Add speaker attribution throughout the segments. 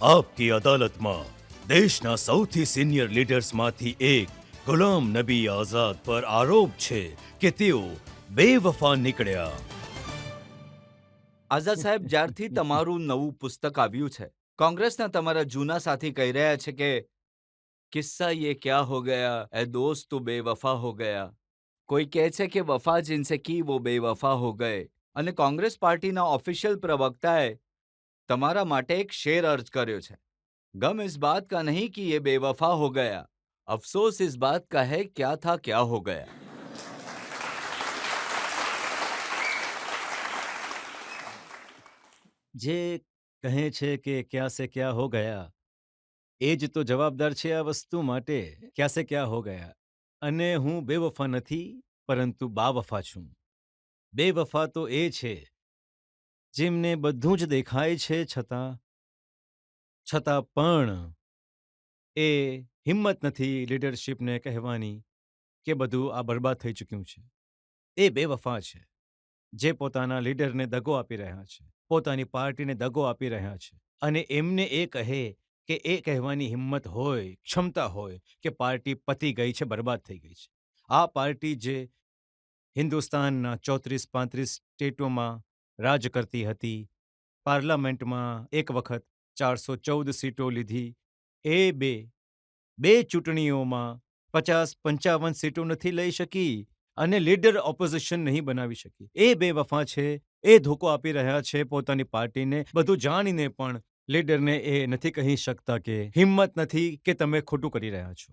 Speaker 1: આપકી અદાલતમાં દેશના સૌથી સિનિયર લીડર્સમાંથી એક ગુલામ નબી આઝાદ પર આરોપ છે કે તેઓ બેવફા નીકળ્યા.
Speaker 2: આઝાદ સાહેબ, જ્યારથી તમારું નવું પુસ્તક આવ્યું છે, કોંગ્રેસના તમારા જૂના સાથી કહી રહ્યા છે કે કિસ્સા યે ક્યા હો ગયા, એ દોસ્ત તું બેવફા હો ગયા. કોઈ કહે છે કે વફા જિનસે કી વો બેવફા હો ગયે. અને કોંગ્રેસ પાર્ટીના ઓફિશિયલ પ્રવક્તાએ તમારા માટે એક શેર અર્જ કર્યો છે. ગમ ઇસ બાત કા નહીં કે યે બેવફા હો ગયા, અફસોસ ઇસ બાત કા હૈ ક્યા થા ક્યા હો ગયા.
Speaker 3: જે કહે છે કે ક્યાં સે ક્યાં હો ગયા, એ જ તો જવાબદાર છે આ વસ્તુ માટે. ક્યાં સે ક્યાં હો ગયા. અને હું બેવફા નથી, પરંતુ બાવફા છું. બેવફા તો એ છે જેમને બધું જ દેખાય છે, છતાં પણ એ હિંમત નથી લીડરશિપને કહેવાની કે બધું આ બરબાદ થઈ ચૂક્યું છે. એ બેવફા છે જે પોતાના લીડરને દગો આપી રહ્યા છે, પોતાની પાર્ટીને દગો આપી રહ્યા છે. અને એમને એ કહે કે એ કહેવાની હિંમત હોય, ક્ષમતા હોય કે પાર્ટી પતી ગઈ છે, બરબાદ થઈ ગઈ છે. આ પાર્ટી જે હિન્દુસ્તાનના 34-35 સ્ટેટોમાં રાજ કરતી હતી, પાર્લામેન્ટમાં એક વખત 414 સીટો લીધી, એ બે ચૂંટણીઓમાં 50-55 સીટો નથી લઈ શકી અને લીડર ઓપોઝિશન નહીં બનાવી શકી. એ બેવફા છે. એ ધોકો આપી રહ્યા છે પોતાની પાર્ટીને. બધું જાણીને પણ લીડરને એ નથી કહી શકતા કે હિંમત નથી કે તમે ખોટું કરી રહ્યા છો.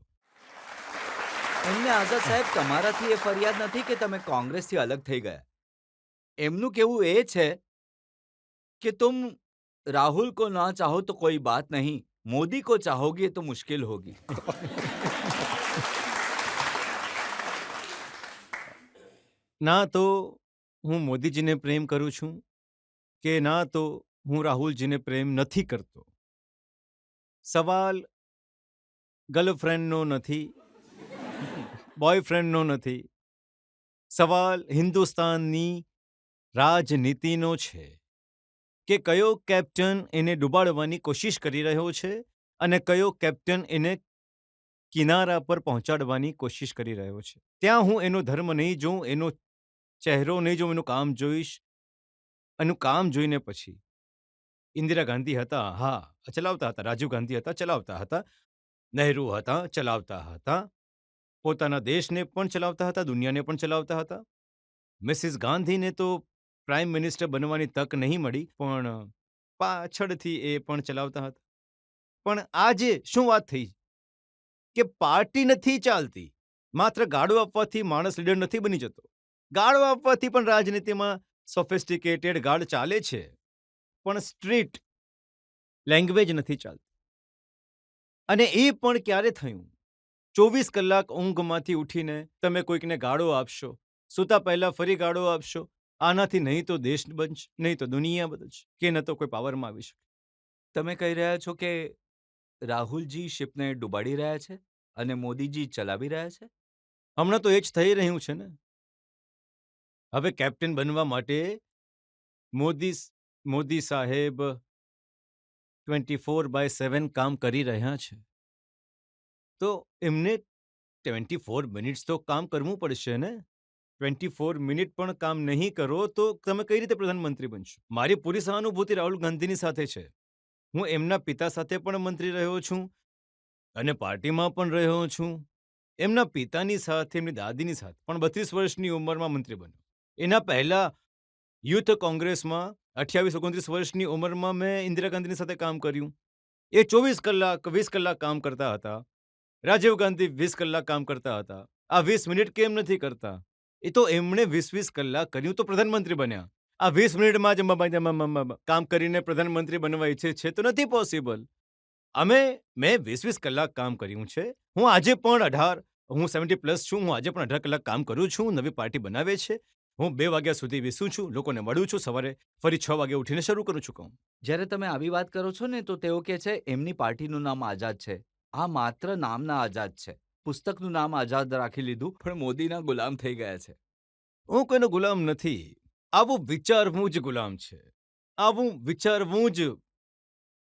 Speaker 2: એમને આઝાદ સાહેબ, તમારાથી એ ફરિયાદ નથી કે તમે કોંગ્રેસથી અલગ થઈ ગયા. એમનું કહેવું એ છે કે તુમ રાહુલ को ना चाहो तो कोई बात नहीं, मोदी को चाहोगे तो मुश्किल होगी.
Speaker 3: ના તો હું મોદીજીને પ્રેમ કરું છું કે ના તો હું રાહુલજીને પ્રેમ નથી કરતો. સવાલ ગર્લફ્રેન્ડનો નથી, બોયફ્રેન્ડનો નથી. સવાલ હિન્દુસ્તાનની રાજનીતિનો છે કે કયો કેપ્ટન એને ડૂબાડવાની કોશિશ કરી રહ્યો છે અને કયો કેપ્ટન એને કિનારા પર પહોંચાડવાની કોશિશ કરી રહ્યો છે. ત્યાં હું એનો ધર્મ નહીં જોઉં, એનો ચહેરો નહીં જોઉં, એનું કામ જોઈશ. એનું કામ જોઈને પછી ઇન્દિરા ગાંધી હતા, હા ચલાવતા હતા. રાજીવ ગાંધી હતા, ચલાવતા હતા. નહેરુ હતા, ચલાવતા હતા. પોતાના દેશને પણ ચલાવતા હતા, દુનિયાને પણ ચલાવતા હતા. મિસિસ ગાંધીને તો પ્રાઇમ મિનિસ્ટર બનવાની તક નહીં મળી, પણ પાછળથી એ પણ ચલાવતા હતા. પણ આજે શું વાત થઈ કે પાર્ટી નથી ચાલતી. માત્ર ગાળો આપવાથી માણસ લીડર નથી બની જતો. ગાળો આપવાથી પણ રાજનીતિમાં સોફિસ્ટિકેટેડ ગાળ ચાલે છે, પણ સ્ટ્રીટ લેંગ્વેજ નથી ચાલતી. અને એ પણ ક્યારે થયું? 24 કલાક ઊંઘમાંથી ઉઠીને તમે કોઈકને ગાળો આપશો, સૂતા પહેલા ફરી ગાળો આપશો. આનાથી નહીં તો દેશ બનશે, નહીં તો દુનિયા બદલશે, કે ન તો કોઈ પાવરમાં આવી શકે.
Speaker 2: તમે કહી રહ્યા છો કે રાહુલજી શિપને ડૂબાડી રહ્યા છે અને મોદીજી ચલાવી રહ્યા છે.
Speaker 3: હમણાં તો એ જ થઈ રહ્યું છે ને. હવે કેપ્ટન બનવા માટે મોદી સાહેબ 24/7 કામ કરી રહ્યા છે. તો એમને 24 મિનિટ્સ તો કામ કરવું પડશે ને. 24 મિનિટ પણ કામ નહીં કરો તો તમે કઈ રીતે પ્રધાનમંત્રી બનશો? મારી પૂરી સહાનુભૂતિ રાહુલ ગાંધીની સાથે છે. હું એમના પિતા સાથે પણ મંત્રી રહ્યો છું અને પાર્ટીમાં પણ રહ્યો છું. એમના પિતાની સાથે, એમની દાદીની સાથે પણ 32 વર્ષની ઉંમરમાં મંત્રી બન્યો. એના પહેલા યુથ કોંગ્રેસમાં 28-29 વર્ષની ઉંમરમાં મેં ઇન્દિરા ગાંધીની સાથે કામ કર્યું. એ 24 કલાક 20 કલાક કામ કરતા હતા. રાજીવ ગાંધી 20 કલાક કામ કરતા હતા. આ 20 મિનિટ કેમ નથી કરતા? એ તો એમણે 20 કલાક કર્યું તો પ્રધાનમંત્રી બન્યા. આ 20 મિનિટમાં જ કામ કરીને પ્રધાનમંત્રી બનવા ઈચ્છે છે તો નથી પોસિબલ. મેં 20 કલાક કામ કર્યું છે. હું આજે પણ હું 70+ છું. હું આજે પણ 18 કલાક કામ કરું છું. નવી પાર્ટી બનાવે છે. હું 2 વાગ્યા સુધી બેસું છું, લોકોને મળું છું, સવારે ફરી 6 વાગે ઉઠીને શરૂ કરું છું કામ.
Speaker 2: જ્યારે તમે આવી વાત કરો છો ને, તો તેઓ કહે છે એમની પાર્ટીનું નામ આઝાદ છે. આ માત્ર નામના આઝાદ છે. પુસ્તકનું નામ આઝાદ રાખી લીધું, પણ મોદીના ગુલામ થઈ ગયા છે.
Speaker 3: હું કોઈનો ગુલામ નથી. આવું વિચારવું જ ગુલામ છે. આવું વિચારવું જ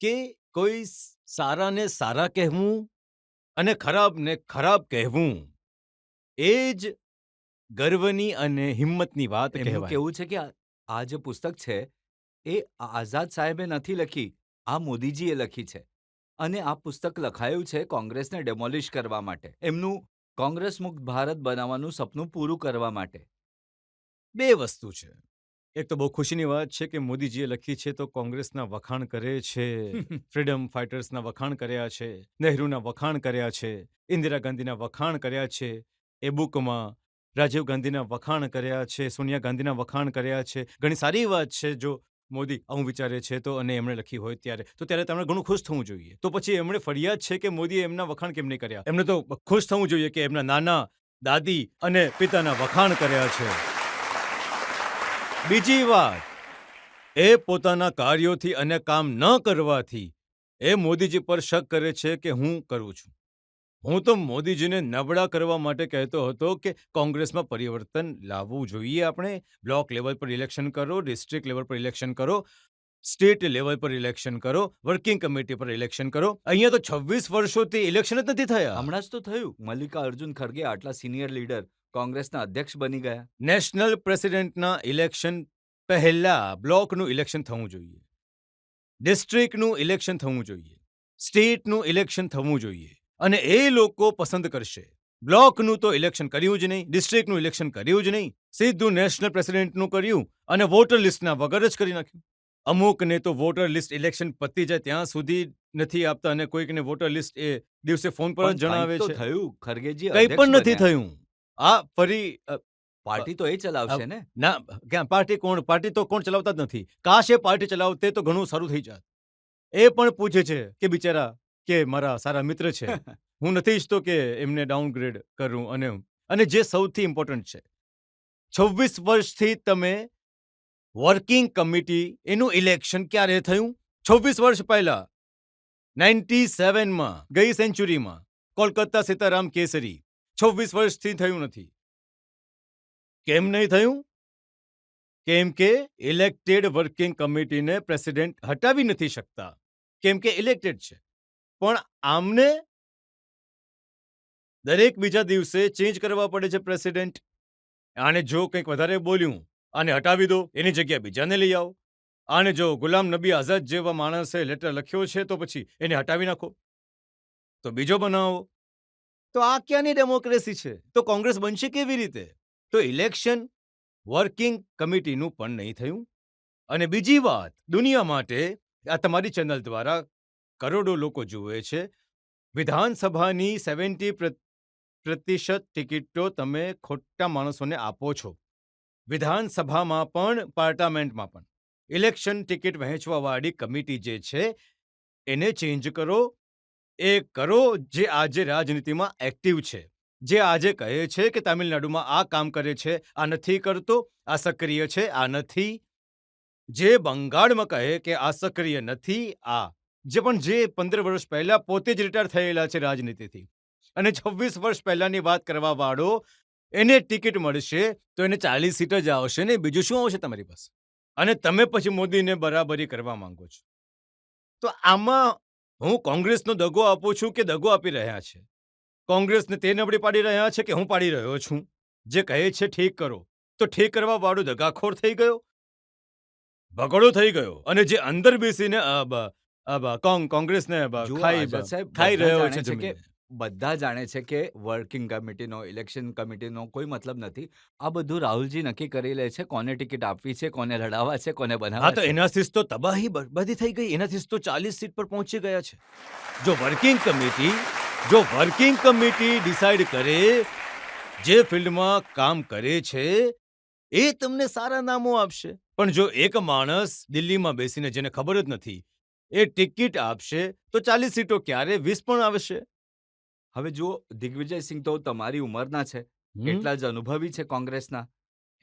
Speaker 3: કે કોઈ સારાને સારા કહેવું અને ખરાબને ખરાબ કહેવું એ જ ગર્વની અને હિંમતની વાત
Speaker 2: એમનું
Speaker 3: કહેવાય.
Speaker 2: કેવું છે કે આ જે પુસ્તક છે એ આઝાદ સાહેબે નથી લખી, આ મોદીજીએ લખી છે. અને આ પુસ્તક લખાયું છે કોંગ્રેસને ડેમોલિશ કરવા માટે, એમનું કોંગ્રેસ મુક્ત ભારત બનાવવાનું સપનું પૂરું કરવા માટે.
Speaker 3: બે વસ્તુ છે. એક તો બહુ ખુશીની વાત છે કે મોદીજીએ લખી છે તો કોંગ્રેસના વખાણ કરે છે, ફ્રીડમ ફાઇટર્સના વખાણ કર્યા છે, નહેરુના વખાણ કર્યા છે, ઇન્દિરા ગાંધીના વખાણ કર્યા છે, એ બુકમાં રાજીવ ગાંધીના વખાણ કર્યા છે, સોનિયા ગાંધીના વખાણ કર્યા છે. ઘણી સારી વાત છે જો મોદી આવું વિચારે છે તો, અને એમણે લખી હોય ત્યારે તેમણે ઘણું ખુશ થવું જોઈએ. તો પછી એમણે ફરિયાદ છે કે મોદીએ એમના વખાણ કેમ નહીં કર્યા? એમણે તો ખુશ થવું જોઈએ કે એમના નાના, દાદી અને પિતાના વખાણ કર્યા છે. બીજી વાત, એ પોતાના કાર્યોથી અને કામ ન કરવાથી એ મોદીજી પર શક કરે છે કે હું કરું છું. હું તો મોદીજીને નબળા કરવા માટે કહેતો હતો કે કોંગ્રેસમાં પરિવર્તન લાવવું જોઈએ. આપણે બ્લોક લેવલ પર ઇલેક્શન કરો, ડિસ્ટ્રિક્ટ લેવલ પર ઇલેક્શન કરો, સ્ટેટ લેવલ પર ઇલેક્શન કરો, વર્કિંગ કમિટી પર ઇલેક્શન કરો. અહીંયા તો 26 વર્ષોથી ઇલેક્શન જ નથી થયા.
Speaker 2: હમણાં જ તો થયું, મલ્લિકાર્જુન ખડગે આટલા સિનિયર લીડર કોંગ્રેસના અધ્યક્ષ બની ગયા.
Speaker 3: નેશનલ પ્રેસિડેન્ટના ઇલેક્શન પહેલા બ્લોકનું ઇલેક્શન થવું જોઈએ, ડિસ્ટ્રિક્ટનું ઇલેક્શન થવું જોઈએ, સ્ટેટનું ઇલેક્શન થવું જોઈએ, અને એ લોકો પસંદ કરશે. બ્લોકનું તો ઇલેક્શન કર્યું જ નહીં, ડિસ્ટ્રિક્ટનું ઇલેક્શન કર્યું જ નહીં, સીધું નેશનલ પ્રેસિડેન્ટનું કર્યું અને વોટર લિસ્ટના વગર જ કરી નાખ્યું. અમુકને તો વોટર લિસ્ટ ઇલેક્શન પતી જાય ત્યાં સુધી નથી આપતા, અને કોઈકને વોટર લિસ્ટ એ દિવસે ફોન પર જ
Speaker 2: પણ
Speaker 3: જણાવે
Speaker 2: કંઈક તો
Speaker 3: છે.
Speaker 2: થયું, ખડગેજી
Speaker 3: કંઈ
Speaker 2: અધ્યક્ષ
Speaker 3: પણ નથી
Speaker 2: બન્યા.
Speaker 3: થયું. આ ફરી
Speaker 2: પાર્ટી તો એ ચલાવશે ને.
Speaker 3: ના, ક્યાં પાર્ટી તો કોણ ચલાવતા જ નથી. કાશ એ પાર્ટી ચલાવતે તો ઘણું સારું થઈ જાત. એ પણ પૂછે છે કે બિચારા કે મારા સારા મિત્ર છે, હું નથી ઈચ્છતો કે એમને ડાઉનગ્રેડ કરું. અને જે સૌથી ઇમ્પોર્ટન્ટ છે, 26 વર્ષથી તમે વર્કિંગ કમિટી એનું ઇલેક્શન ક્યારે થયું? 26 વર્ષ પહેલા 97માં, ગઈ સેન્ચુરીમાં કોલકાતા સીતારામ કેસરી 26 વર્ષથી થયું નથી. કેમ નહીં થયું? કેમ કે ઇલેક્ટેડ વર્કિંગ કમિટીને પ્રેસિડેન્ટ હટાવી નથી શકતા, કેમ કે ઇલેક્ટેડ છે. પણ આમને દરેક બીજા દિવસે ચેન્જ કરવા પડે છે પ્રેસિડેન્ટ. આને જો કંઈક વધારે બોલ્યું, આને હટાવી દો, એની જગ્યાએ બીજાને લઈ આવો. આને જો ગુલામ નબી આઝાદ જેવા માણસે લેટર લખ્યો છે તો પછી એને હટાવી નાખો, તો બીજો બનાવો. તો આ ક્યાંની ડેમોક્રેસી છે? તો કોંગ્રેસ બનશે કેવી રીતે? તો ઇલેક્શન વર્કિંગ કમિટીનું પણ નહીં થયું. અને બીજી વાત, દુનિયા માટે આ તમારી ચેનલ દ્વારા કરોડો લોકો જુએ છે, વિધાનસભાની 70% ટિકિટો તમે ખોટા માણસોને આપો છો. વિધાનસભામાં પણ, પાર્લામેન્ટમાં પણ ઇલેક્શન ટિકિટ વહેંચવાવાળી કમિટી જે છે એને ચેન્જ કરો. એ કરો જે આજે રાજનીતિમાં એક્ટિવ છે, જે આજે કહે છે કે તામિલનાડુમાં આ કામ કરે છે, આ નથી કરતો, આ સક્રિય છે, આ નથી. જે બંગાળમાં કહે કે આ સક્રિય નથી, આ જે 15 વર્ષ પહેલા પોતે જ રિટાયર થયેલા છે રાજનીતિથી, અને 26 વર્ષ પહેલાની વાત કરવા વાળો, એને ટિકિટ મળશે તો એને 40 સીટ જ આવશે ને, બીજું શું આવશે તમારી પાસે? અને તમે પછી મોદીને બરાબરી કરવા માંગો છો. તો આમાં હું કોંગ્રેસનો દગો આપું છું કે દગો આપી રહ્યા છે? કોંગ્રેસને તે નબળી પાડી રહ્યા છે કે હું પાડી રહ્યો છું? જે કહે છે ઠીક કરો, તો ઠીક કરવા વાળો દગાખોર થઈ ગયો, ભગડો થઈ ગયો, અને જે અંદર બેસીને કોંગ્રેસને
Speaker 2: જુઓ,
Speaker 3: ખાઈ
Speaker 2: આઝાદ સાહેબ,
Speaker 3: ખાઈ
Speaker 2: બધા
Speaker 3: રહ્યો
Speaker 2: જાણે
Speaker 3: છે
Speaker 2: છે કે
Speaker 3: જમીને.
Speaker 2: બધા જાણે છે કે વર્કિંગ કમિટીનો, ઇલેક્શન કમિટીનો કોઈ મતલબ નથી. આ બધું રાહુલજી નક્કી કરી લે છે કોને ટિકિટ આપવી છે, કોને લડાવવા છે, કોને
Speaker 3: હા,
Speaker 2: બનાવવા
Speaker 3: તો
Speaker 2: છે.
Speaker 3: એનાથી જ તો તબાહી બરબાદી થઈ ગઈ. એનાથી જ તો 40 સીટ પર પહોંચી ગયા છે. જો વર્કિંગ કમિટી ડિસાઈડ કરે, જે ફિલ્ડમાં કામ કરે છે એ તમને સારા નામો આપશે. પણ જો એક માણસ દિલ્હીમાં બેસીને, જેને ખબર જ નથી, એ ટિકિટ આપશે તો 40 સીટો ક્યારે 20 પણ આવશે.
Speaker 2: હવે જુઓ, દિગ્વિજયસિંહ તો તમારી ઉંમરના છે,
Speaker 3: હમ?
Speaker 2: એટલા જ અનુભવી છે કોંગ્રેસના.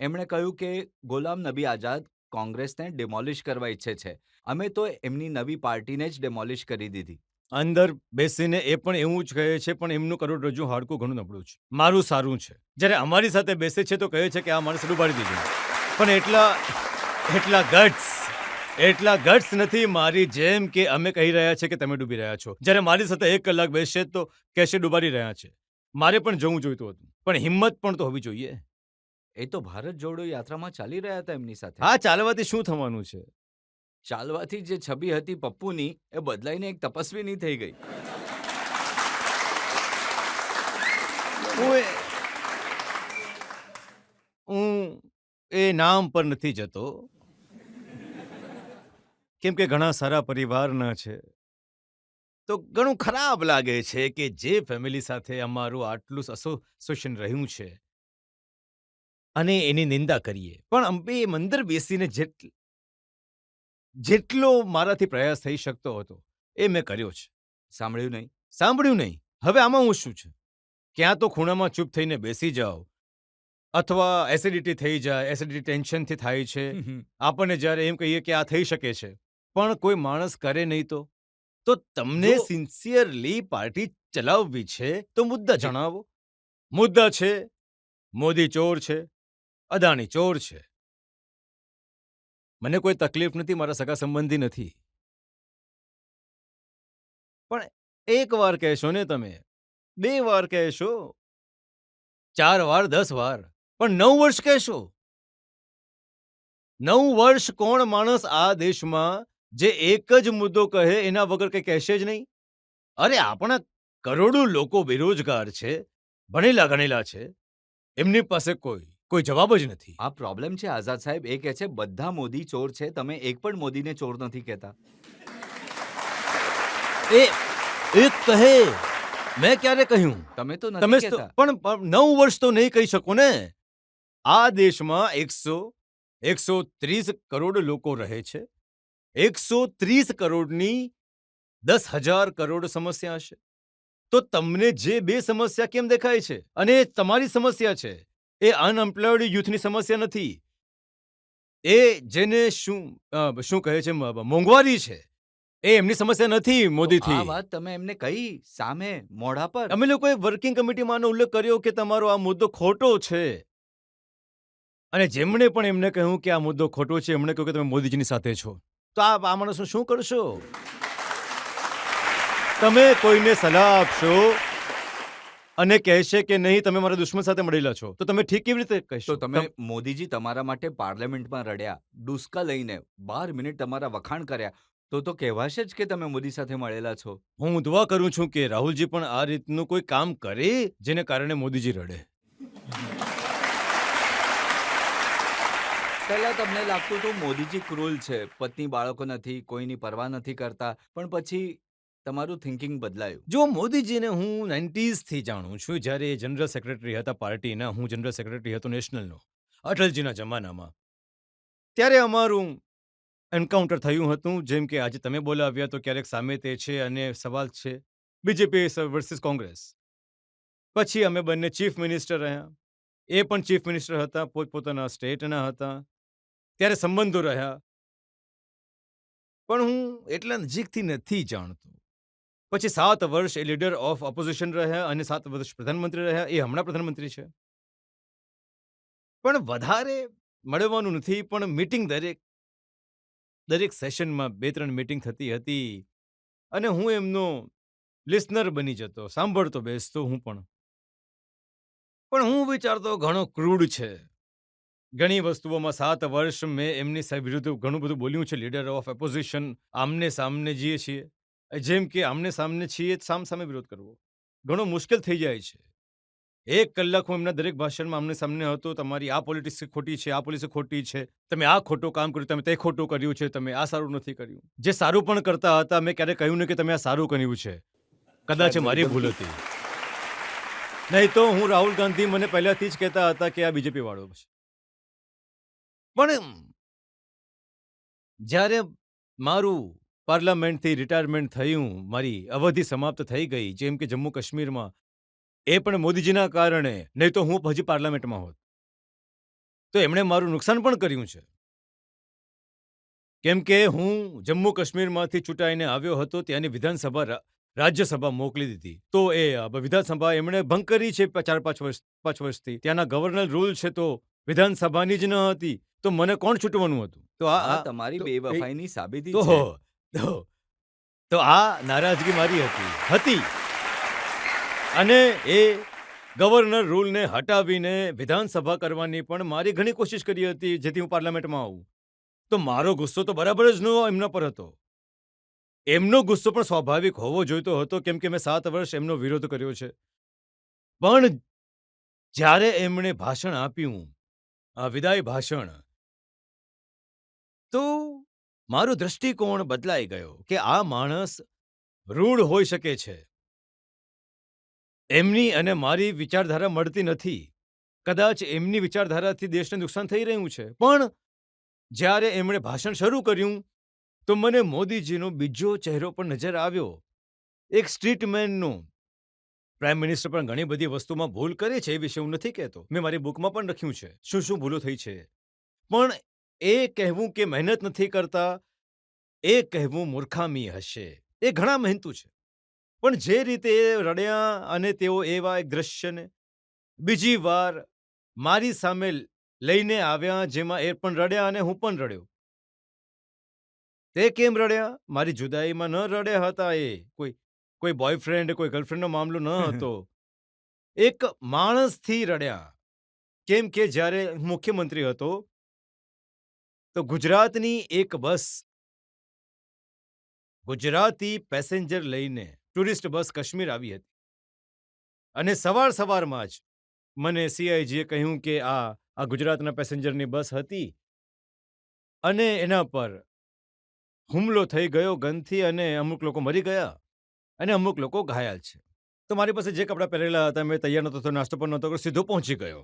Speaker 2: એમણે કહ્યું કે ગુલામ નબી આઝાદ કોંગ્રેસને ડિમોલિશ કરવા ઈચ્છે છે. અમે તો એમની નવી પાર્ટીને જ ડિમોલિશ કરી દીધી.
Speaker 3: અંદર બેસીને એ પણ એવું જ કહે છે, પણ એમનું કરોડરજ્જુ હાડકું ઘણું નબળું છે, મારું સારું છે. જ્યારે અમારી સાથે બેસે છે તો કહે છે કે આ માણસ ડૂબાડી દીધું. પણ એટલા ગટ્સ એટલા ગટ્સ નથી મારી જેમ કે અમે કહી રહ્યા છે કે તમે ડૂબી રહ્યા છો. જ્યારે મારી સાથે 1 કલાક બેસશે તો કહેશે ડૂબાડી રહ્યા છે. મારે પણ જવું જોઈતું હતું. પણ હિંમત પણ તો હોવી જોઈએ.
Speaker 2: એ તો ભારત જોડો યાત્રામાં ચાલી રહ્યા હતા એમની સાથે.
Speaker 3: હા, ચાલવાથી શું થવાનું છે?
Speaker 2: ચાલવાથી જે છબી હતી પપ્પુની એ બદલાઈને એક તપસ્વીની થઈ ગઈ.
Speaker 3: હું એ હું એ નામ પર નથી જતો. કેમ કે ઘણા સારા પરિવારના છે. તો ઘણું ખરાબ લાગે છે કે જે ફેમિલી સાથે અમારું આટલું એસોસિએશન રહ્યું છે અને એની નિંદા કરીએ. પણ અમે અંદર બેસીને જેટલો મારાથી પ્રયાસ થઈ શકતો હતો એ મેં કર્યો છે.
Speaker 2: સાંભળ્યું નહીં?
Speaker 3: સાંભળ્યું નહીં. હવે આમાં હું શું છે? ક્યાં તો ખૂણામાં ચૂપ થઈને બેસી જાઓ અથવા એસિડિટી થઈ જાય. એસિડિટી ટેન્શનથી થાય છે. આપણને જ્યારે એમ કહીએ કે આ થઈ શકે છે પણ કોઈ માણસ કરે નહીં તો તમને
Speaker 2: જો-
Speaker 3: સિન્સિયરલી પાર્ટી ચલાવવી છે તો મુદ્દા
Speaker 2: જી.
Speaker 3: જણાવો. મુદ્દા છે મોદી ચોર છે, અદાણી ચોર છે. મને કોઈ તકલીફ નથી, મારા સગા સંબંધી નથી. પણ એક વાર કહેશો ને તમે, 2 વાર કહેશો, 4 વાર, 10 વાર, પણ 9 વર્ષ કહેશો. 9 વર્ષ કોણ માણસ આ દેશમાં જે એક જ મુદ્દો કહે એના વગર કંઈ કહેશે જ નહીં? અરે આપણા કરોડો લોકો બેરોજગાર છે, ભણેલા ગણેલા છે, એમની પાસે કોઈ જવાબ જ નથી.
Speaker 2: આ પ્રોબ્લેમ છે આઝાદ સાહેબ. એ કહે છે બધા મોદી ચોર છે, તમે એક પણ મોદીને ચોર નથી કહેતા.
Speaker 3: એ એક કહે, મેં ક્યારે કહ્યું?
Speaker 2: તમે તો
Speaker 3: તમે
Speaker 2: નથી કહેતા.
Speaker 3: પણ 9 વર્ષ તો નહીં કહી શકો ને. આ દેશમાં 130 કરોડ લોકો રહે છે. 130 કરોડની 10,000 કરોડ સમસ્યા હશે. તો તમને જે 2 સમસ્યા કેમ દેખાય છે? અને એ તમારી સમસ્યા છે. એ અનએમ્પ્લોયડ યુથની સમસ્યા નથી. એ જેને શું કહે છે મોંઘવારી છે. એ એમની સમસ્યા નથી
Speaker 2: તો
Speaker 3: મોદીથી.
Speaker 2: આ વાત તમે એમને કહી સામે મોઢા પર.
Speaker 3: અમે લોકોએ વર્કિંગ કમિટીમાં આનો ઉલ્લેખ કર્યો કે તમારો આ મુદ્દો ખોટો છે. અને જેમણે પણ એમને કહ્યું કે આ મુદ્દો ખોટો છે, એમણે કહ્યું કે તમે મોદીજીની સાથે છો. તો આ માણસનું શું કરશો? તમે કોઈને સલાહ આપશો અને કહેશે કે નહીં તમે મારા દુશ્મન સાથે મળેલા છો, તો તમે ઠીક કેવી રીતે કહેશો?
Speaker 2: તો તમે મોદીજી તમારા માટે પાર્લામેન્ટમાં રડ્યા, ડુસકા લઈને 12 મિનિટ તમારા વખાણ કર્યા, તો કહેવાશે જ કે તમે મોદી સાથે મળેલા છો.
Speaker 3: હું દુઆ કરું છું કે રાહુલજી પણ આ રીતનું કોઈ કામ કરે જેને કારણે મોદીજી રડે.
Speaker 2: પહેલા તમને લાગતું હતું મોદીજી ક્રૂલ છે, પત્ની બાળકો નથી, કોઈની પરવા નથી કરતા, પણ પછી તમારું થિંકિંગ બદલાયું.
Speaker 3: જો મોદીજીને હું 90s થી જાણું છું, જ્યારે એ જનરલ સેક્રેટરી હતા પાર્ટીના, હું જનરલ સેક્રેટરી હતો નેશનલનો, અટલજીના જમાનામાં. ત્યારે અમારું એન્કાઉન્ટર થયું હતું. જેમ કે આજે તમે બોલાવ્યા તો ક્યારેક સામે તે છે અને સવાલ છે બીજેપી વર્સિસ કોંગ્રેસ. પછી અમે બંને ચીફ મિનિસ્ટર રહ્યા. એ પણ ચીફ મિનિસ્ટર હતા, પોતપોતાના સ્ટેટના હતા. ત્યારે સંબંધો રહ્યા. પણ હું એટલા નજીકથી નથી જાણતો. પછી 7 વર્ષ એ લીડર ઓફ ઓપોઝિશન રહ્યા અને 7 વર્ષ પ્રધાનમંત્રી રહ્યા. એ હમણાં પ્રધાનમંત્રી છે. પણ વધારે મળવાનું નથી. પણ મીટિંગ દરેક સેશનમાં 2-3 મીટિંગ થતી હતી અને હું એમનો લિસનર બની જતો, સાંભળતો બેસતો હું પણ હું વિચારતો ઘણો ક્રૂડ છે. ઘણી વસ્તુઓમાં 7 વર્ષ મેં એમની વિરુદ્ધ ઘણું બધું બોલ્યું છે. લીડર ઓફ ઓપોઝિશન આમને સામને જઈએ છીએ, જેમ કે આમને સામને છીએ સામે વિરોધ કરવો ઘણો મુશ્કેલ થઈ જાય છે. 1 કલાક હું એમના દરેક ભાષણમાં આમને સામને હતો. તમારી આ પોલિટિક્સ ખોટી છે, આ પોલિસી ખોટી છે, તમે આ ખોટું કામ કર્યું, તમે તે ખોટું કર્યું છે, તમે આ સારું નથી કર્યું. જે સારું પણ કરતા હતા મેં ક્યારેય કહ્યું નહીં કે તમે આ સારું કર્યું છે. કદાચ એ મારી ભૂલ હતી. નહીં તો હું રાહુલ ગાંધી મને પહેલાથી જ કહેતા હતા કે આ બીજેપી વાળો છે. પણ જ્યારે મારું પાર્લામેન્ટથી રિટાયરમેન્ટ થયું, મારી અવધિ સમાપ્ત થઈ ગઈ, જેમ કે જમ્મુ કાશ્મીરમાં, એ પણ મોદીજીના કારણે, નહીં તો હું હજી પાર્લામેન્ટમાં હોત. તો એમણે મારું નુકસાન પણ કર્યું છે. કેમ કે હું જમ્મુ કાશ્મીરમાંથી ચૂંટાઈને આવ્યો હતો. ત્યાંની વિધાનસભા રાજ્યસભા મોકલી દીધી. તો એ વિધાનસભા એમણે ભંગ કરી છે 4-5 વર્ષથી. ત્યાંના ગવર્નર રૂલ છે તો વિધાનસભાની જ ન હતી તો મને કોણ છૂટવાનું હતું? તો
Speaker 2: આ તમારી
Speaker 3: તો
Speaker 2: બેવફાઈની સાબિતી
Speaker 3: તો
Speaker 2: છે.
Speaker 3: તો આ નારાજગી મારી હતી અને એ ગવર્નર રૂલને હટાવીને વિધાનસભા કરવાની પણ મારી ઘણી કોશિશ કરી હતી જેથી હું પાર્લામેન્ટમાં આવું. તો મારો ગુસ્સો તો બરાબર જ ન એમના પર હતો. એમનો ગુસ્સો પણ સ્વાભાવિક હોવો જોઈતો હતો કેમ કે મેં 7 વર્ષ એમનો વિરોધ કર્યો છે. પણ જ્યારે એમણે ભાષણ આપ્યું, આ વિદાય ભાષણ, તો મારો દૃષ્ટિકોણ બદલાઈ ગયો કે આ માણસ રૂઢ હોઈ શકે છે. એમની અને મારી વિચારધારા મળતી નથી. કદાચ એમની વિચારધારાથી દેશને નુકસાન થઈ રહ્યું છે. પણ જ્યારે એમણે ભાષણ શરૂ કર્યું તો મને મોદીજીનો બીજો ચહેરો પણ નજર આવ્યો. એક સ્ટ્રીટમેનનો. પ્રાઇમ મિનિસ્ટર પણ ઘણી બધી વસ્તુમાં ભૂલ કરે છે એ વિશે હું નથી કહેતો. મેં મારી બુકમાં પણ લખ્યું છે શું શું ભૂલો થઈ છે. પણ એ કહેવું કે મહેનત નથી કરતા, એ કહેવું મૂર્ખામી હશે. એ ઘણા મહેનતુ છે. પણ જે રીતે એ રડ્યા અને તેઓ એવા એક દ્રશ્યને બીજી વાર મારી સામે લઈને આવ્યા જેમાં એ પણ રડ્યા અને હું પણ રડ્યો. તે કેમ રડ્યા? મારી જુદાઈમાં ન રડ્યા હતા એ. કોઈ બોયફ્રેન્ડ, કોઈ ગર્લફ્રેન્ડનો મામલો ન હતો. એક માણસથી રડ્યા. કેમ કે જ્યારે હું મુખ્યમંત્રી હતો તો ગુજરાતની એક બસ ગુજરાતી પેસેન્જર લઈને ટુરિસ્ટ બસ કાશ્મીર આવી હતી અને સવારમાં જ મને CIGએ કહ્યું કે આ ગુજરાતના પેસેન્જરની બસ હતી અને એના પર હુમલો થઈ ગયો ગનથી અને અમુક લોકો મરી ગયા અને અમુક લોકો ઘાયલ છે. તો મારી પાસે જે કપડાં પહેરેલા હતા મેં તૈયાર નહોતો થયો, નાસ્તો પણ નહોતો કર્યો, સીધો પહોંચી ગયો.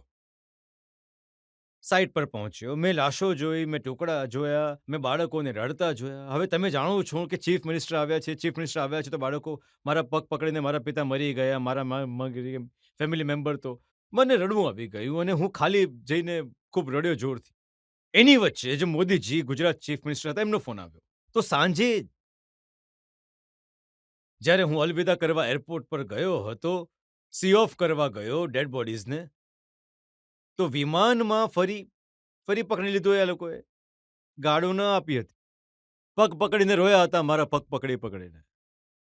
Speaker 3: સાઇટ પર પહોંચ્યો. મેં લાશો જોઈ, મેં ટુકડા જોયા, મેં બાળકોને રડતા જોયા. હવે તમે જાણો છો કે ચીફ મિનિસ્ટર આવ્યા છે તો બાળકો મારા પગ પકડીને મારા પિતા મરી ગયા, મારા ફેમિલી મેમ્બર, તો મને રડવું આવી ગયું અને હું ખાલી જઈને ખૂબ રડ્યો જોરથી. એની વચ્ચે જે મોદીજી ગુજરાત ચીફ મિનિસ્ટર હતા એમનો ફોન આવ્યો. તો સાંજે જ્યારે હું અલવિદા કરવા એરપોર્ટ પર ગયો હતો, સી ઓફ કરવા ગયો ડેડ બોડીઝને, તો વિમાનમાં ફરી પકડી લીધો એ લોકોએ. ગાડો ન આપી હતી. પગ પકડીને રોયા હતા મારા પગ પકડીને.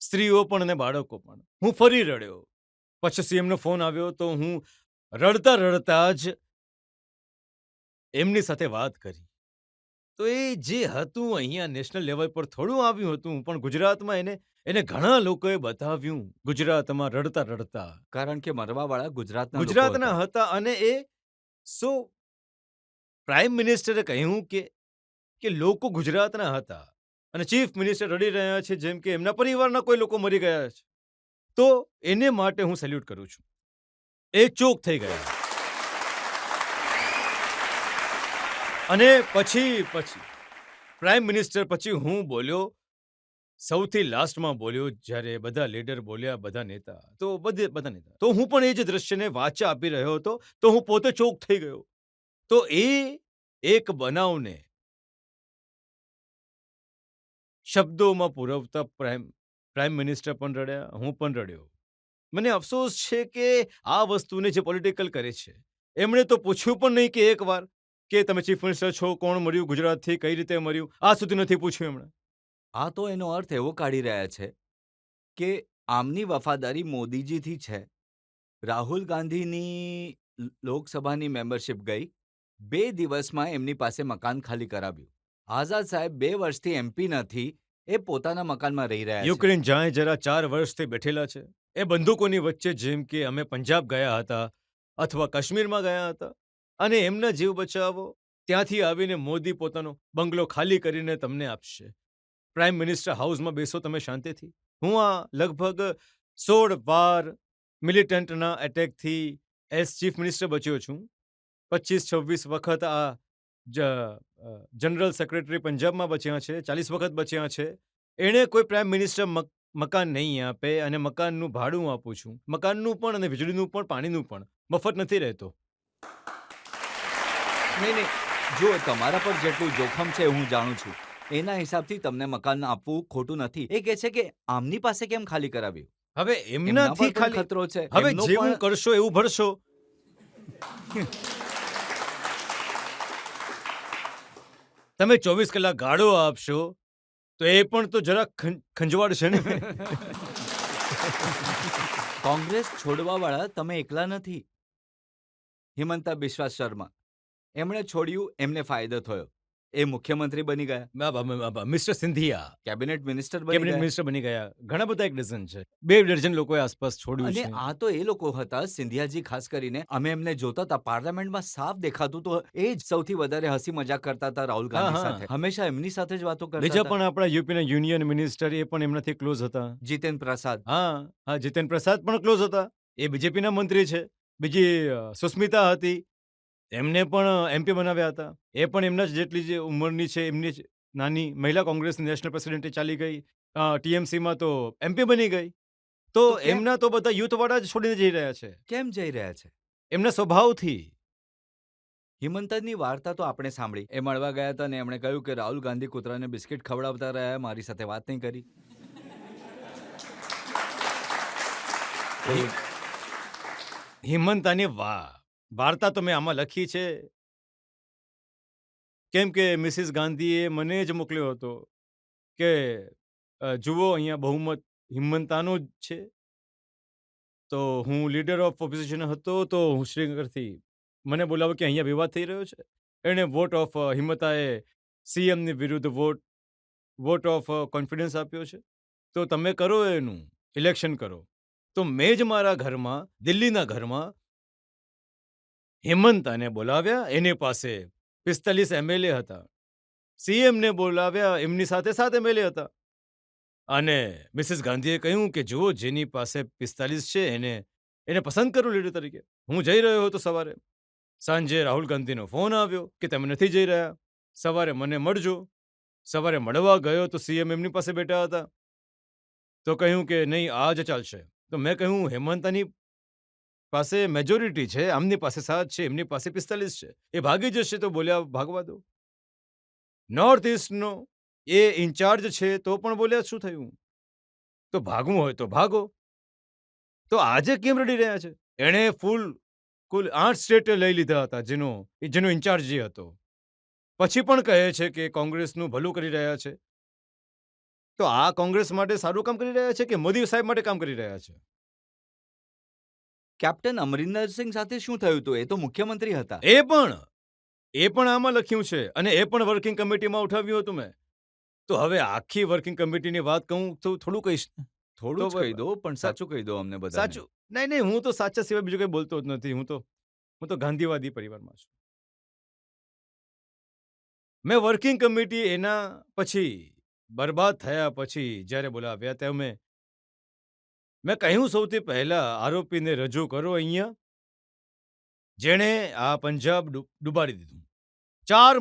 Speaker 3: સ્ત્રીઓ પણ અને બાળકો પણ. હું ફરી રડ્યો. પછી CMનો ફોન આવ્યો તો હું રડતા જ એમની સાથે વાત કરી. તો એ જે હતું અહીંયા નેશનલ લેવલ પર થોડું આવ્યું હતું પણ ગુજરાતમાં એને ઘણા લોકોએ બતાવ્યું. ગુજરાતમાં રડતા
Speaker 2: કારણ કે મરવાવાળા
Speaker 3: ગુજરાતના હતા અને એ પ્રાઇમ મિનિસ્ટરે કહ્યું કે લોકો ગુજરાતના હતા અને ચીફ મિનિસ્ટર રડી રહ્યા છે જેમ કે એમના પરિવારના કોઈ લોકો મરી ગયા છે. તો એને માટે હું સેલ્યુટ કરું છું. એ ચોક થઈ ગયા. અને પછી પ્રાઇમ મિનિસ્ટર પછી હું બોલ્યો, સૌથી લાસ્ટમાં બોલ્યો જ્યારે બધા લીડર બોલ્યા, બધા નેતા. તો હું પણ એ જ દ્રશ્યને વાચા આપી રહ્યો હતો તો હું પોતે ચોક થઈ ગયો. તો એ એક બનાવને શબ્દોમાં પુરવતા પ્રાઇમ મિનિસ્ટર પણ રડ્યા, હું પણ રડ્યો. મને અફસોસ છે કે આ વસ્તુને જે પોલિટિકલ કરે છે એમણે તો પૂછ્યું પણ નહીં કે એકવાર કે તમે ચીફ મિનિસ્ટર છો, કોણ મર્યું ગુજરાતથી, કઈ રીતે મર્યું, આ સુધી નથી પૂછ્યું એમણે.
Speaker 2: આ તો એનો અર્થ એવો કાઢી રહ્યા છે કે આમની વફાદારી મોદીજીથી છે. રાહુલ ગાંધીની લોકસભાની મેમ્બરશિપ ગઈ, 2 દિવસમાં એમની પાસે મકાન ખાલી કરાવ્યું. આઝાદ સાહેબ 2 વર્ષથી MP નથી, એ પોતાના મકાનમાં રહી રહ્યા છે.
Speaker 3: યુક્રેન જાય જરા 4 વર્ષથી બેઠેલા છે એ બંદૂકોની વચ્ચે, જેમ કે અમે પંજાબ ગયા હતા અથવા કાશ્મીરમાં ગયા હતા, અને એમના જીવ બચાવો. ત્યાંથી આવીને મોદી પોતાનો બંગલો ખાલી કરીને તમને આપશે. પ્રાઇમ મિનિસ્ટર હાઉસમાં બેસો તમે શાંતિથી. હું આ લગભગ 16 વાર મિલિટન્ટના એટેકથી એઝ ચીફ મિનિસ્ટર બચ્યો છું. 25-26 વખત આ જનરલ સેક્રેટરી પંજાબમાં બચ્યા છે, 40 વખત બચ્યા છે. એણે કોઈ પ્રાઇમ મિનિસ્ટર મકાન નહીં આપે અને મકાનનું ભાડું આપું છું. મકાનનું પણ અને વીજળીનું પણ પાણીનું પણ મફત નથી રહેતો.
Speaker 2: નહીં, જો તમારા પર જેટલું જોખમ છે હું જાણું છું. એના હિસાબથી તમને મકાન આપવું ખોટું નથી. એ કહે છે કે આમની પાસે કેમ ખાલી કરાવ્યું?
Speaker 3: હવે એમનાથી
Speaker 2: પણ
Speaker 3: ખાલી
Speaker 2: ખતરો છે.
Speaker 3: હવે
Speaker 2: એમનો
Speaker 3: જેવું
Speaker 2: પણ-
Speaker 3: કરશો એવું ભરશો. તમે 24 કલાક ગાળો આપશો તો એ પણ તો જરાક ખંજવાળ છે ને.
Speaker 2: કોંગ્રેસ છોડવાવાળા તમે એકલા નથી. હિમંતા બિસ્વા શર્મા, એમણે છોડ્યું, એમને ફાયદો થયો. એ મુખ્યમંત્રી બની ગયા,
Speaker 3: મિસ્ટર સિંધિયા
Speaker 2: કેબિનેટ મિનિસ્ટર બની
Speaker 3: કેબિનેટ
Speaker 2: ગયા.
Speaker 3: મિનિસ્ટર બની ગયા. ઘણા બધા 1 ડઝન છે. 2 ડઝન લોકોએ આસપાસ છોડ્યું
Speaker 2: અને
Speaker 3: છે.
Speaker 2: આ તો એ લોકો હતા, સિંધિયાજી ખાસ કરીને. અમે એમને જોતા હતા પાર્લામેન્ટમાં, સાફ દેખાતું તો એ જ સૌથી વધારે હસી મજાક કરતા હતા રાહુલ ગાંધી
Speaker 3: હા, હા.
Speaker 2: સાથે. હંમેશા એમની સાથે જ વાતો કરતા
Speaker 3: બીજા
Speaker 2: હતા.
Speaker 3: પણ આપણા યુપીના યુનિયન મિનિસ્ટર એ પણ એમનાથી ક્લોઝ હતા.
Speaker 2: જીતેન પ્રસાદ.
Speaker 3: હા, જીતેન પ્રસાદ પણ ક્લોઝ હતા. એ બીજેપીના મંત્રી છે. બીજી સુસ્મિતા હતી, એમને પણ એમપી બનાવ્યા હતા. એ પણ એમના જ જેટલી જે ઉંમરની છે, એમની જ નાની મહિલા કોંગ્રેસ નેશનલ પ્રેસિડેન્ટ ચાલી ગઈ. ટીએમસીમાં તો એમપી બની ગઈ. તો
Speaker 2: તો કેમ?
Speaker 3: એમના તો બધા યુથવાળા જ છોડીને જઈ રહ્યા છે,
Speaker 2: કેમ જઈ રહ્યા છે?
Speaker 3: એમના સ્વભાવથી.
Speaker 2: હિમંતની વાર્તા તો આપણે સાંભળી. એ મળવા ગયા હતા ને એમણે કહ્યું કે રાહુલ ગાંધી કૂતરાને બિસ્કિટ ખવડાવતા રહ્યા, મારી સાથે વાત નહીં કરી.
Speaker 3: હિમંતાની વાર્તા તો મેં આમાં લખી છે, કેમ કે મિસિસ ગાંધીએ મને જ મોકલ્યો હતો કે જુઓ અહીંયા બહુમત હિમંતાનું જ છે. તો હું લીડર ઓફ ઓપોઝિશન હતો, તો હું શ્રીનગરથી મને બોલાવ્યો કે અહીંયા વિવાદ થઈ રહ્યો છે. એણે વોટ ઓફ હિમંતાએ સીએમની વિરુદ્ધ વોટ ઓફ કોન્ફિડન્સ આપ્યો છે. તો તમે કરો એનું ઇલેક્શન કરો. તો મેં જ મારા ઘરમાં, દિલ્હીના ઘરમાં હિમંતાને બોલાવ્યા. એની પાસે 45 MLA હતા. સીએમને બોલાવ્યા, એમની સાથે 7 MLA હતા. અને મિસિસ ગાંધીએ કહ્યું કે જુઓ, જેની પાસે 45 છે એને પસંદ કરો લીડર તરીકે. હું જઈ રહ્યો હતો સવારે. સાંજે રાહુલ ગાંધીનો ફોન આવ્યો કે તમે નથી જઈ રહ્યા, સવારે મને મળજો. સવારે મળવા ગયો તો સીએમ એમની પાસે બેઠા હતા. તો કહ્યું કે નહીં, આ જ ચાલશે. તો મેં કહ્યું હેમંતાની પાસે મેજોરિટી છે, આમની પાસે 7 છે, એમની પાસે 45 છે. એ ભાગી જશે તો બોલ્યા ભાગવા દો. નોર્થ ઇસ્ટનો એ ઇન્ચાર્જ છે, તો પણ બોલ્યા શું થયું? તો ભાગવું હોય તો ભાગો. તો આજે કેમ રડી રહ્યા છે? એણે કુલ 8 સ્ટેટ લઈ લીધા હતા, જેનો ઇન્ચાર્જ જે હતો. પછી પણ કહે છે કે કોંગ્રેસનું ભલું કરી રહ્યા છે. તો આ કોંગ્રેસ માટે સારું કામ કરી રહ્યા છે કે મોદી સાહેબ માટે કામ કરી રહ્યા છે?
Speaker 2: કેપ્ટન અમરિંદર સિંહ સાથે શું થયું હતું? એ તો મુખ્યમંત્રી હતા.
Speaker 3: એ પણ આમાં લખ્યું છે, અને એ પણ વર્કિંગ કમિટીમાં ઉઠાવ્યું હતું મેં. તો હવે આખી વર્કિંગ કમિટીની વાત કહું તો થોડું કહીશ.
Speaker 2: થોડું જ
Speaker 3: તો
Speaker 2: કહી દો, પણ સાચું કહી દો અમને બધા.
Speaker 3: સાચું નહીં, હું તો સાચા સિવાય બીજું કંઈ બોલતો જ નથી. હું તો ગાંધીવાદી પરિવારમાં છું. મેં વર્કિંગ કમિટી એના પછી બરબાદ થયા પછી જ્યારે બોલાવ્યા, ત્યારે મેં કહ્યું સૌથી પહેલા આરોપીને રજૂ કરો અહીંયા, જેણે આ પંજાબ ડૂબાડી દીધું. 4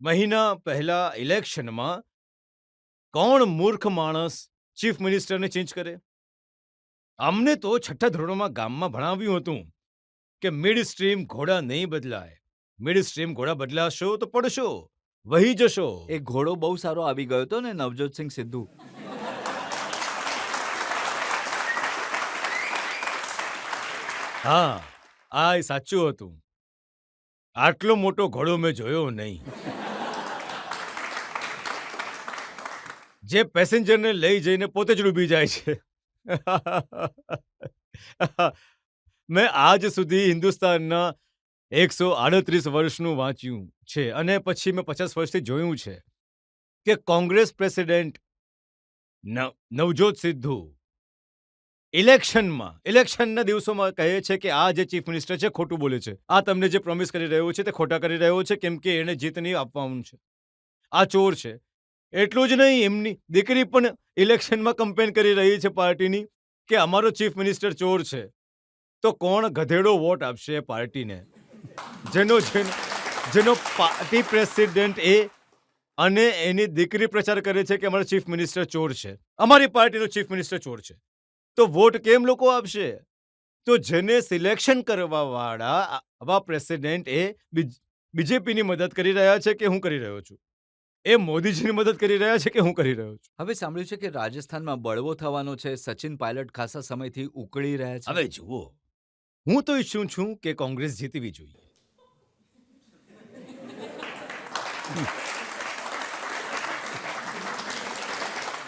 Speaker 3: મહિના પહેલા ઇલેક્શનમાં કોણ મૂર્ખ માણસ ચીફ મિનિસ્ટરને ચેન્જ કરે? અમને તો 6ઠ્ઠા ધોરણમાં ગામમાં ભણાવ્યું હતું કે મિડ સ્ટ્રીમ ઘોડા નહીં બદલાય. મિડ સ્ટ્રીમ ઘોડા બદલાશો તો પડશો, વહી જશો.
Speaker 2: એ ઘોડો બહુ સારો આવી ગયો હતો ને, નવજોતસિંહ સિદ્ધુ.
Speaker 3: હા, આ સાચું હતું. આટલો મોટો ઘોડો મેં જોયો નહીં, જે પેસેન્જરને લઈ જઈને પોતે જ ડૂબી જાય છે. મેં આજ સુધી હિન્દુસ્તાનના 138 વર્ષનું વાંચ્યું છે, અને પછી મેં 50 વર્ષથી જોયું છે કે કોંગ્રેસ પ્રેસિડેન્ટ નવજોત સિદ્ધુ ઇલેક્શનના દિવસોમાં કહે છે કે આ જે ચીફ મિનિસ્ટર છે ખોટું બોલે છે, આ તમને જે પ્રોમિસ કરી રહ્યો છે તે ખોટા કરી રહ્યો છે, કેમ કે એને જીત નહીં આપવાનું છે, આ ચોર છે. એટલું જ નહીં, એમની દીકરી પણ ઇલેક્શનમાં કમ્પેન કરી રહી છે પાર્ટીની કે અમારો ચીફ મિનિસ્ટર ચોર છે. તો કોણ ગધેડો વોટ આપશે પાર્ટીને, જેનો પાર્ટી પ્રેસિડેન્ટ એ અને એની દીકરી પ્રચાર કરે છે કે અમારો ચીફ મિનિસ્ટર ચોર છે, અમારી પાર્ટીનો ચીફ મિનિસ્ટર ચોર છે? તો વોટ કેમ લોકો આપશે? તો જેને સિલેક્શન કરવા વાળા આવા પ્રેસિડેન્ટ એ બીજેપીની મદદ કરી રહ્યા છે કે હું કરી રહ્યો છું? એ મોદીજીની મદદ કરી રહ્યા છે કે હું કરી રહ્યો છું?
Speaker 2: હવે સાંભળ્યું છે કે રાજસ્થાનમાં બળવો થવાનો છે. સચિન પાયલટ ખાસા સમયથી ઉકળી રહ્યા છે.
Speaker 3: હવે જુઓ, હું તો ઈચ્છું છું કે કોંગ્રેસ જીતવી જોઈએ.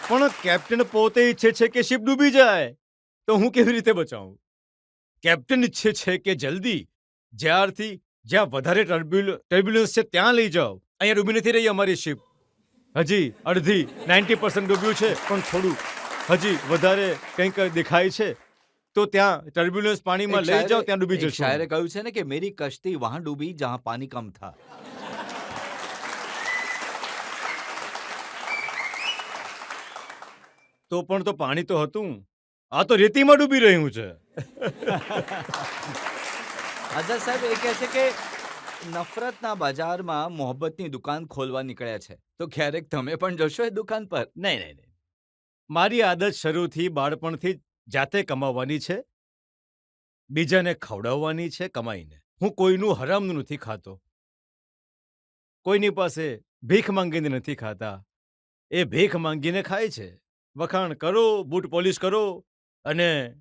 Speaker 3: પણ કેપ્ટન પોતે ઈચ્છે છે કે શિપ ડૂબી જાય, તો હું કેવી રીતે બચાવું? કેપ્ટન ઈચ્છે છે કે જલ્દી જ્યાં વધારે ટર્બ્યુલન્સ છે ત્યાં લઈ જાઓ. અહીંયા ડૂબી નથી રહી અમારી શિપ. હજી અડધી 90% ડૂબ્યું છે, પણ થોડું હજી વધારે કંઈક દેખાય છે, તો ત્યાં ટર્બ્યુલન્સ પાણીમાં
Speaker 2: એક
Speaker 3: લઈ
Speaker 2: શાયરે-
Speaker 3: જાઓ, ત્યાં ડૂબી
Speaker 2: એક
Speaker 3: જશો.
Speaker 2: શાયરે કહ્યું છે ને કે મેરી કશ્તી વહાં ડૂબી જહાં પાણી કમ થા.
Speaker 3: તો પણ તો પાણી તો હતું, આ તો રેતીમાં ડૂબી રહ્યું છે.
Speaker 2: આઝાદ સાહેબ એ કહે છે કે નફરતના બજારમાં મોહબ્બતની દુકાન ખોલવા નીકળ્યા છે, તો ક્યારેક તમે પણ જશો એ દુકાન પર?
Speaker 3: નહીં. મારી આદત શરૂથી બાળપણથી જ જાતે કમાવવાની છે, બીજાને ખવડાવવાની છે કમાઈને. હું કોઈનું હરામનું નથી ખાતો, કોઈની પાસે ભીખ માંગીને નથી ખાતા. એ ભીખ માંગીને ખાય છે. વખાણ કરો, બૂટ પોલિશ કરો અને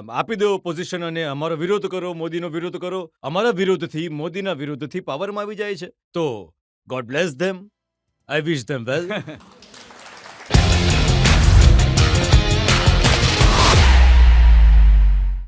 Speaker 3: આપી દો પોઝિશન અને અમારો વિરોધ કરો, મોદીનો વિરોધ કરો. અમારા વિરોધથી, મોદીના વિરોધથી પાવરમાં આવી જાય છે. તો ગોડ બ્લેસ ધેમ. આઈ વિશ ધેમ વેલ.